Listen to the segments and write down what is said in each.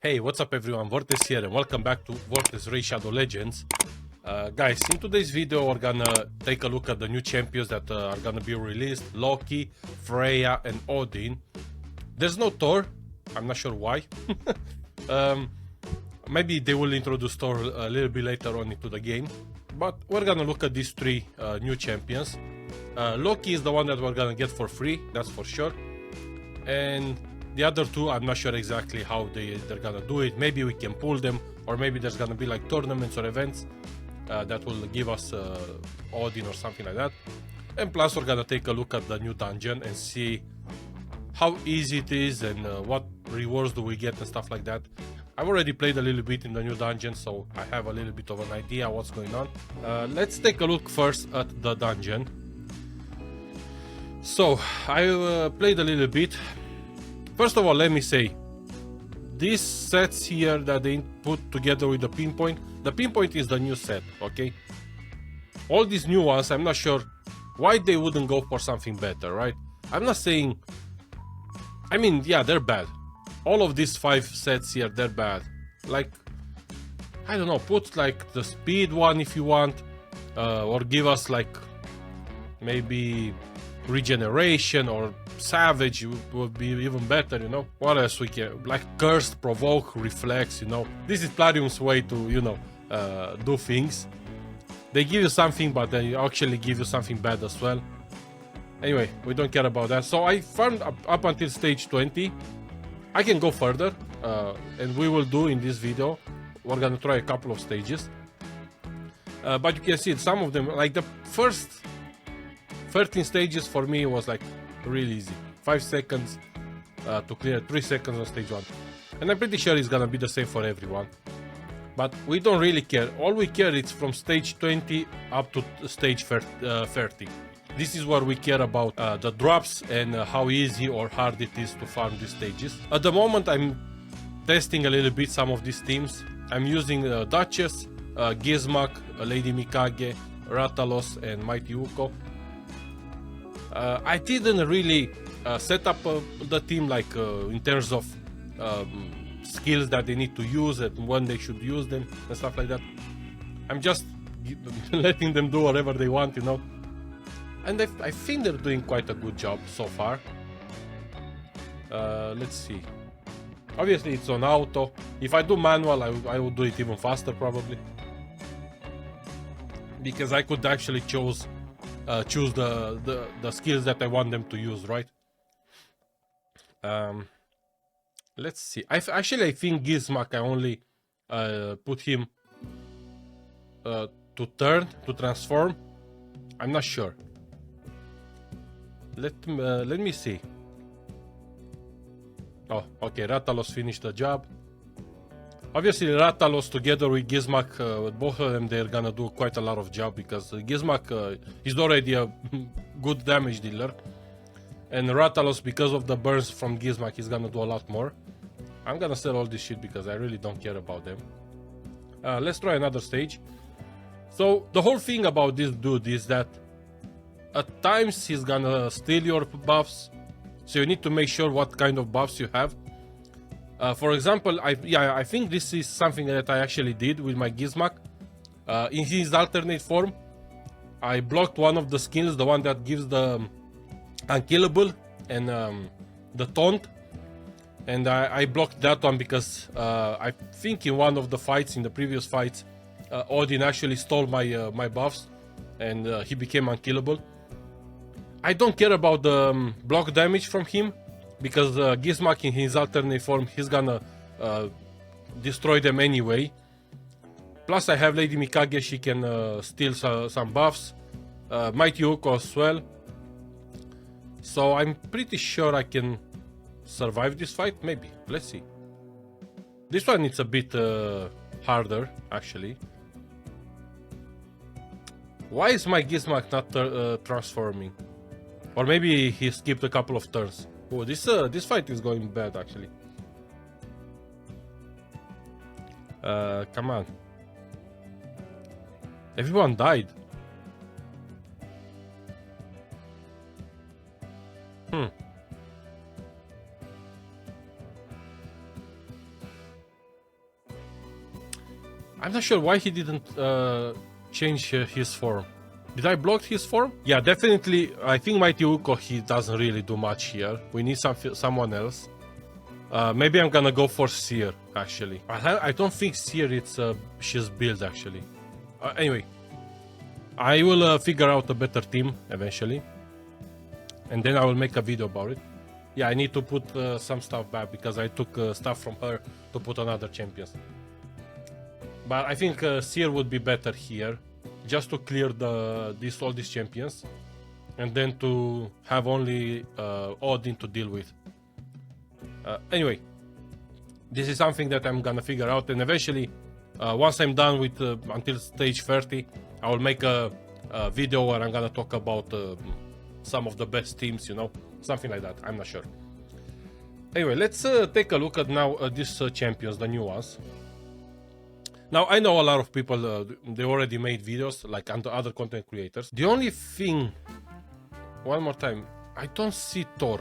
Hey, what's up everyone, Vortes here and welcome back to Vortes Raid Shadow Legends. Guys, in today's video we're gonna take a look at the new champions that are gonna be released. Loki, Freya and Odin. There's no Thor, I'm not sure why. Maybe they will introduce Thor a little bit later on into the game. But we're gonna look at these three new champions. Loki is the one that we're gonna get for free, that's for sure. And the other two, I'm not sure exactly how they're gonna do it. Maybe we can pull them, or maybe there's gonna be like tournaments or events that will give us Odin or something like that. And plus we're gonna take a look at the new dungeon and see how easy it is and what rewards do we get and stuff like that. I've already played a little bit in the new dungeon, so I have a little bit of an idea what's going on. Let's take a look first at the dungeon. So I played a little bit. First of all, let me say, these sets here that they put together with the pinpoint is the new set, okay? All these new ones, I'm not sure why they wouldn't go for something better, right? I'm not saying, I mean, yeah, they're bad. All of these 5 sets here, they're bad. Like, I don't know, put like the speed one if you want, or give us like maybe regeneration or savage would be even better, you know. What else we can, like cursed, provoke, reflex, you know. This is Plarium's way to, you know, do things. They give you something, but they actually give you something bad as well. Anyway, we don't care about that. So I farmed up until stage 20. I can go further, and we will do in this video. We're gonna try a couple of stages, but you can see some of them, like the first 13 stages for me was like really easy. 5 seconds to clear, 3 seconds on stage 1. And I'm pretty sure it's gonna be the same for everyone. But we don't really care. All we care is from stage 20 up to stage 30. This is where we care about the drops and how easy or hard it is to farm these stages. At the moment I'm testing a little bit some of these teams. I'm using Duchess, Gizmak, Lady Mikage, Ratalos and Mighty Uko. I didn't really set up the team like in terms of skills that they need to use and when they should use them and stuff like that. I'm just letting them do whatever they want, you know. And I think they're doing quite a good job so far. Let's see. Obviously it's on auto. If I do manual, I will do it even faster probably. Because I could actually choose the skills that I want them to use, right? Let's see. I think Gizmak I only put him to transform. I'm not sure. Let me see. Oh, okay. Ratalos finished the job. Obviously, Ratalos together with Gizmak, both of them, they're gonna do quite a lot of job because Gizmak is already a good damage dealer. And Ratalos, because of the burns from Gizmak, is gonna do a lot more. I'm gonna sell all this shit because I really don't care about them. Let's try another stage. So, the whole thing about this dude is that at times he's gonna steal your buffs. So you need to make sure what kind of buffs you have. For example, I think this is something that I actually did with my Gizmak. In his alternate form, I blocked one of the skills, the one that gives the unkillable and the taunt. And I blocked that one because I think in one of the fights, in the previous fights, Odin actually stole my buffs and he became unkillable. I don't care about the block damage from him, because Gizmak in his alternate form, he's gonna destroy them anyway. Plus I have Lady Mikage, she can steal some buffs. Mighty Uko as well. So I'm pretty sure I can survive this fight, maybe. Let's see. This one is a bit harder, actually. Why is my Gizmak not transforming? Or maybe he skipped a couple of turns. Oh, this fight is going bad, actually. Come on. Everyone died. I'm not sure why he didn't change his form. Did I block his form? Yeah, definitely. I think Mighty Uko, he doesn't really do much here. We need someone else. Maybe I'm gonna go for Seer, actually. I don't think Seer, it's she's build, actually. Anyway, I will figure out a better team eventually. And then I will make a video about it. Yeah, I need to put some stuff back because I took stuff from her to put on other champions. But I think Seer would be better here, just to clear all these champions, and then to have only Odin to deal with. Anyway, this is something that I'm gonna figure out, and eventually, once I'm done with until stage 30, I will make a video where I'm gonna talk about some of the best teams, you know, something like that. I'm not sure. Anyway, let's take a look at now these champions, the new ones. Now, I know a lot of people, they already made videos, like other content creators. The only thing, one more time, I don't see Thor.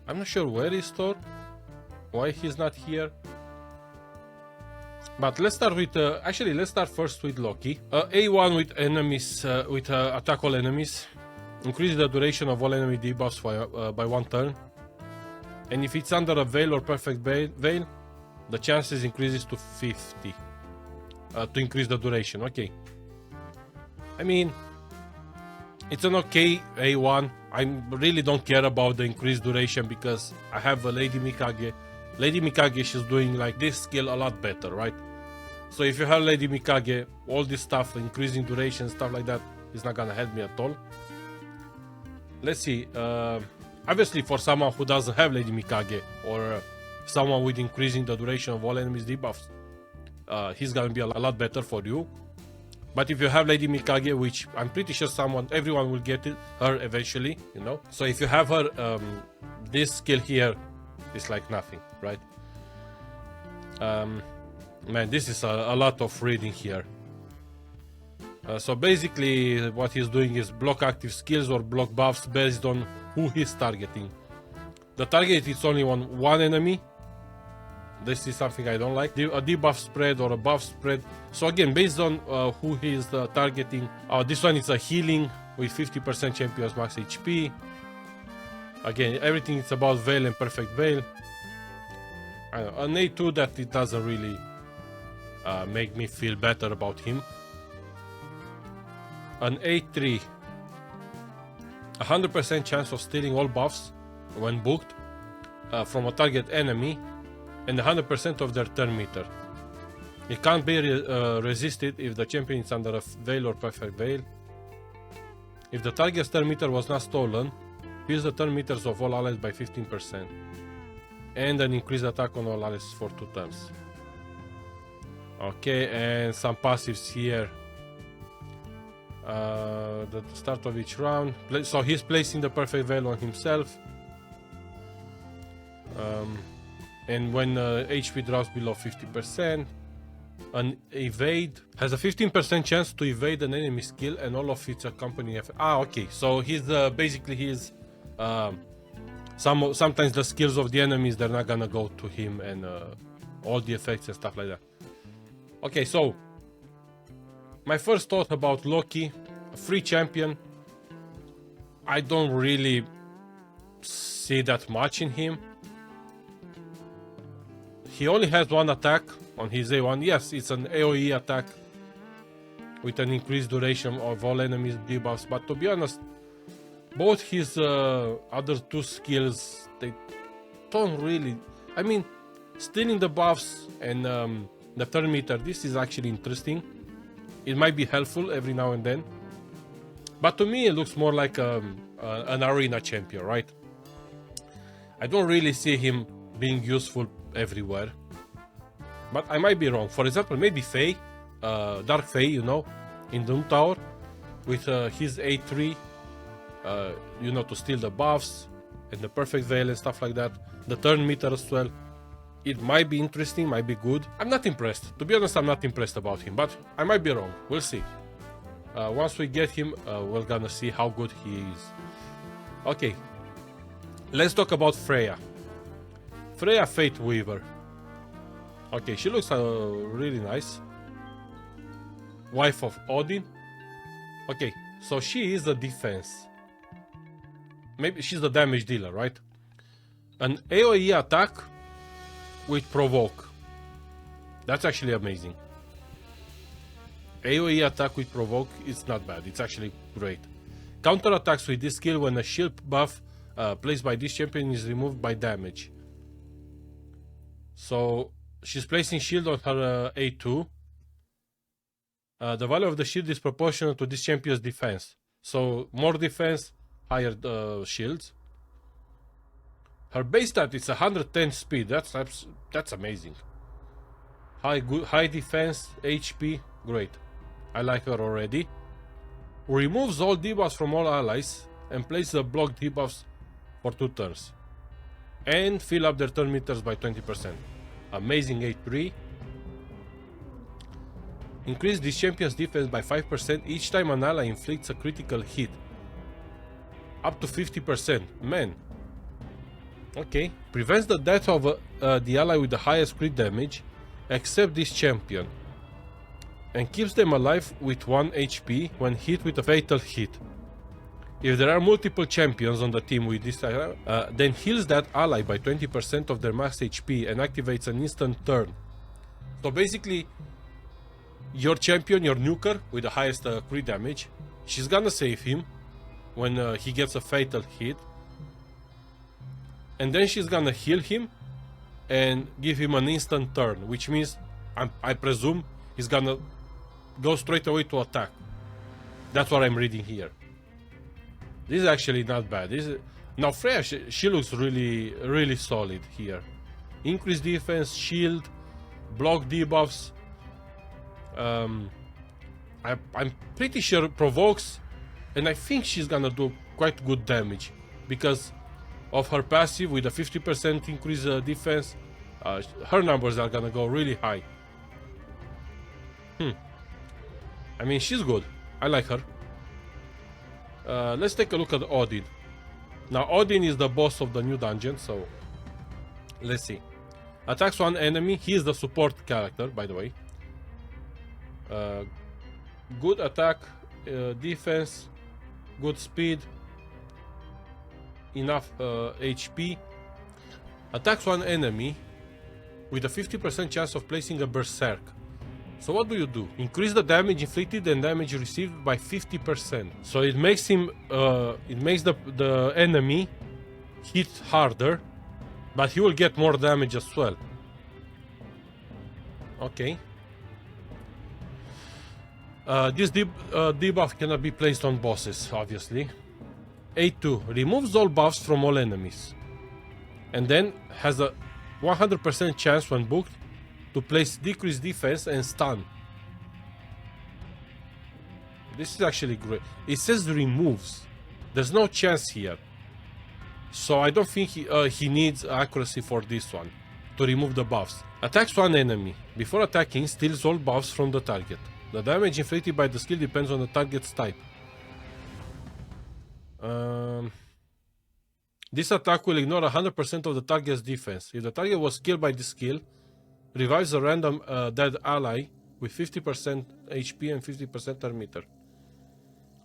I'm not sure where is Thor, why he's not here. But let's start with, actually, let's start first with Loki. A1 with enemies, with attack all enemies. Increase the duration of all enemy debuffs by 1 turn. And if it's under a veil or perfect veil, the chances increases to 50. To increase the duration, okay. I mean, it's an okay A1. I really don't care about the increased duration because I have a Lady Mikage. Lady Mikage, she's doing like this skill a lot better, right? So if you have Lady Mikage, all this stuff, increasing duration, stuff like that, is not gonna help me at all. Let's see. Obviously, for someone who doesn't have Lady Mikage, or someone with increasing the duration of all enemies debuffs, he's gonna be a lot better for you. But if you have Lady Mikage, which I'm pretty sure everyone will get her eventually, you know. So if you have her, this skill here is like nothing, right? Man, this is a lot of reading here. So basically, what he's doing is block active skills or block buffs based on who he's targeting. The target is only on one enemy. This is something I don't like. A debuff spread or a buff spread. So again, based on who he's targeting. This one is a healing with 50% champions max HP. Again, everything is about Veil and Perfect Veil. I don't know, an A2 that it doesn't really make me feel better about him. An A3. 100% chance of stealing all buffs when booked from a target enemy, and 100% of their turn meter. It can't be resisted if the champion is under a veil or perfect veil. If the target's turn meter was not stolen, increase the turn meters of all allies by 15%. And an increased attack on all allies for 2 turns. Okay, and some passives here. The start of each round. So he's placing the perfect veil on himself. And when HP drops below 50%, an evade has a 15% chance to evade an enemy skill and all of its accompanying effects. Okay. So he's basically sometimes the skills of the enemies, they're not gonna go to him, and all the effects and stuff like that. Okay, so my first thought about Loki, a free champion. I don't really see that much in him. He only has one attack on his A1. Yes, it's an AoE attack with an increased duration of all enemies debuffs. But to be honest, both his other 2 skills, they don't really... I mean, stealing the buffs and the turn meter, this is actually interesting. It might be helpful every now and then. But to me, it looks more like an arena champion, right? I don't really see him being useful everywhere. But I might be wrong. For example, maybe Faye, Dark Faye, you know, in Doom Tower, with his A3, you know, to steal the buffs and the perfect veil and stuff like that. The turn meter as well. It might be interesting, might be good. I'm not impressed. To be honest, I'm not impressed about him, but I might be wrong. We'll see. Once we get him, we're gonna see how good he is. Okay. Let's talk about Freya. Freya Fate Weaver. Okay, she looks really nice. wife of Odin. Okay, so she is the defense. Maybe she's the damage dealer, right? An AoE attack with provoke. That's actually amazing. AoE attack with provoke is not bad. It's actually great. Counter attacks with this skill when a shield buff placed by this champion is removed by damage. So she's placing shield on her A2. The value of the shield is proportional to this champion's defense. So more defense, higher shields. Her base stat is 110 speed. That's amazing. High defense, HP, great. I like her already. Removes all debuffs from all allies and places the block debuffs for 2 turns. And fill up their turn meters by 20%. Amazing 8-3. Increase this champion's defense by 5% each time an ally inflicts a critical hit. Up to 50%. Man. Okay. Prevents the death of the ally with the highest crit damage, except this champion. And keeps them alive with 1 HP when hit with a fatal hit. If there are multiple champions on the team with this then heals that ally by 20% of their max HP and activates an instant turn. So basically, your champion, your nuker with the highest crit damage, she's gonna save him when he gets a fatal hit. And then she's gonna heal him and give him an instant turn, which means, I presume, he's gonna go straight away to attack. That's what I'm reading here. This is actually not bad. Now Freya, she looks really solid here. Increased defense, shield, block debuffs. I'm pretty sure provokes, and I think she's gonna do quite good damage because of her passive with a 50% increase defense. Her numbers are gonna go really high. I mean, she's good. I like her. Let's take a look at Odin. Now, Odin is the boss of the new dungeon, so let's see. Attacks one enemy. He is the support character, by the way. Good attack, defense, good speed, enough HP. Attacks one enemy with a 50% chance of placing a berserk. So what do? Increase the damage inflicted and damage received by 50%. So it makes him, it makes the enemy hit harder, but he will get more damage as well. Okay. This debuff cannot be placed on bosses, obviously. A2 removes all buffs from all enemies, and then has a 100% chance when booked to place decreased defense and stun. This is actually great. It says removes. There's no chance here. So I don't think he needs accuracy for this one to remove the buffs. Attacks one enemy. Before attacking, steals all buffs from the target. The damage inflicted by the skill depends on the target's type. This attack will ignore 100% of the target's defense. If the target was killed by this skill, revives a random dead ally with 50% HP and 50% turn meter.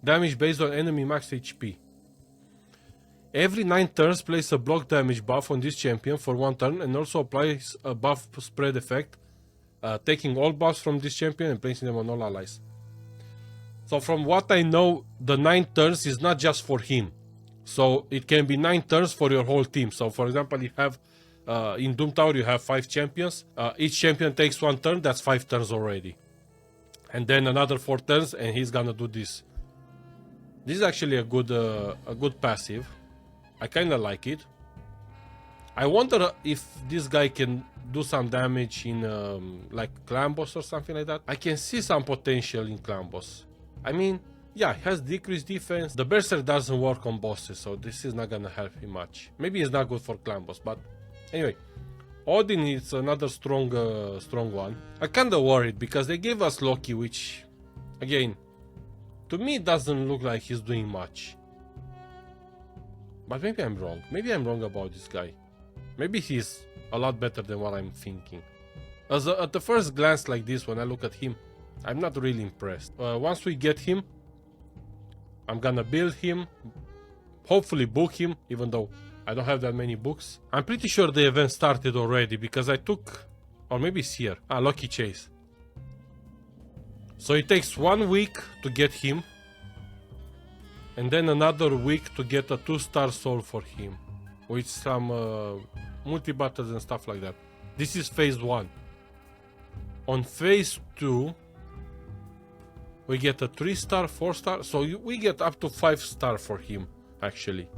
Damage based on enemy max HP. Every 9 turns, place a block damage buff on this champion for 1 turn and also applies a buff spread effect, taking all buffs from this champion and placing them on all allies. So from what I know, the 9 turns is not just for him. So it can be 9 turns for your whole team. So for example, you have in Doom Tower you have 5 champions. Each champion takes 1 turn, that's 5 turns already. And then another 4 turns and he's gonna do this. This is actually a good passive. I kinda like it. I wonder if this guy can do some damage in like clan boss or something like that. I can see some potential in clan boss. I mean, yeah, he has decreased defense. The berserk doesn't work on bosses, so this is not gonna help him much. Maybe it's not good for clan boss, but anyway. Odin is another strong one. I'm kinda worried because they gave us Loki, which, again, to me it doesn't look like he's doing much. But maybe I'm wrong. Maybe I'm wrong about this guy. Maybe he's a lot better than what I'm thinking. At the first glance like this, when I look at him, I'm not really impressed. Once we get him, I'm gonna build him, hopefully book him, even though I don't have that many books. I'm pretty sure the event started already because I took, or maybe it's here. Lucky Chase. So it takes 1 week to get him, and then another week to get a 2-star soul for him, with some multi-battles and stuff like that. This is phase 1. On phase 2, we get a 3-star, 4-star, so we get up to 5-star for him, actually.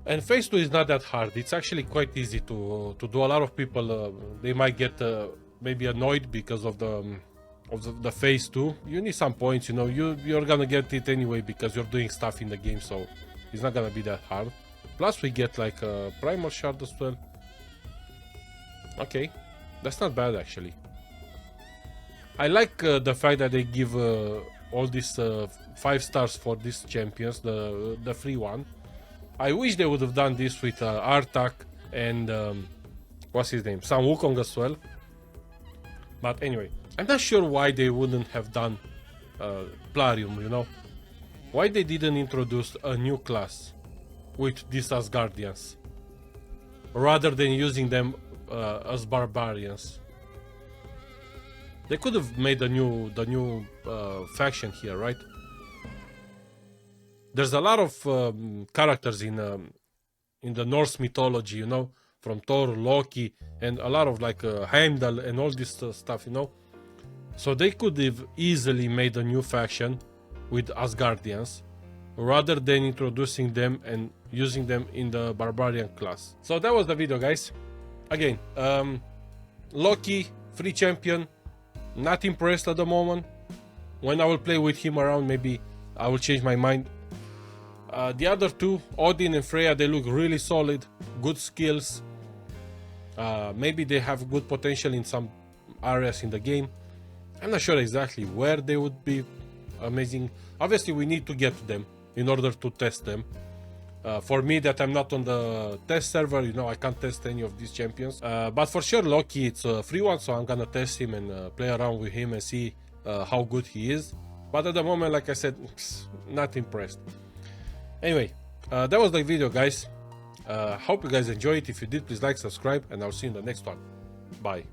And phase 2 is not that hard. It's actually quite easy to do. A lot of people, they might get maybe annoyed because of the phase 2. You need some points, you know. You're gonna get it anyway because you're doing stuff in the game, so it's not gonna be that hard. Plus we get like a primal shard as well. Okay, that's not bad actually. I like the fact that they give all these 5 stars for these champions, the free one. I wish they would have done this with Artak and what's his name, Sam Wukong as well. But anyway, I'm not sure why they wouldn't have done Plarium, you know. Why they didn't introduce a new class with these Asgardians rather than using them as barbarians. They could have made the new faction here, right? There's a lot of characters in the Norse mythology, you know, from Thor, Loki, and a lot of like Heimdall and all this stuff, you know. So they could have easily made a new faction with Asgardians rather than introducing them and using them in the barbarian class. So that was the video, guys. Again, Loki, free champion, not impressed at the moment. When I will play with him around, maybe I will change my mind. The other two, Odin and Freya, they look really solid, good skills. Maybe they have good potential in some areas in the game. I'm not sure exactly where they would be amazing. Obviously, we need to get them in order to test them. For me, that I'm not on the test server, you know, I can't test any of these champions. But for sure, Loki, it's a free one, so I'm gonna test him and play around with him and see how good he is. But at the moment, like I said, not impressed. Anyway, that was the video, guys. Hope you guys enjoyed it. If you did, please like, subscribe, and I'll see you in the next one. Bye.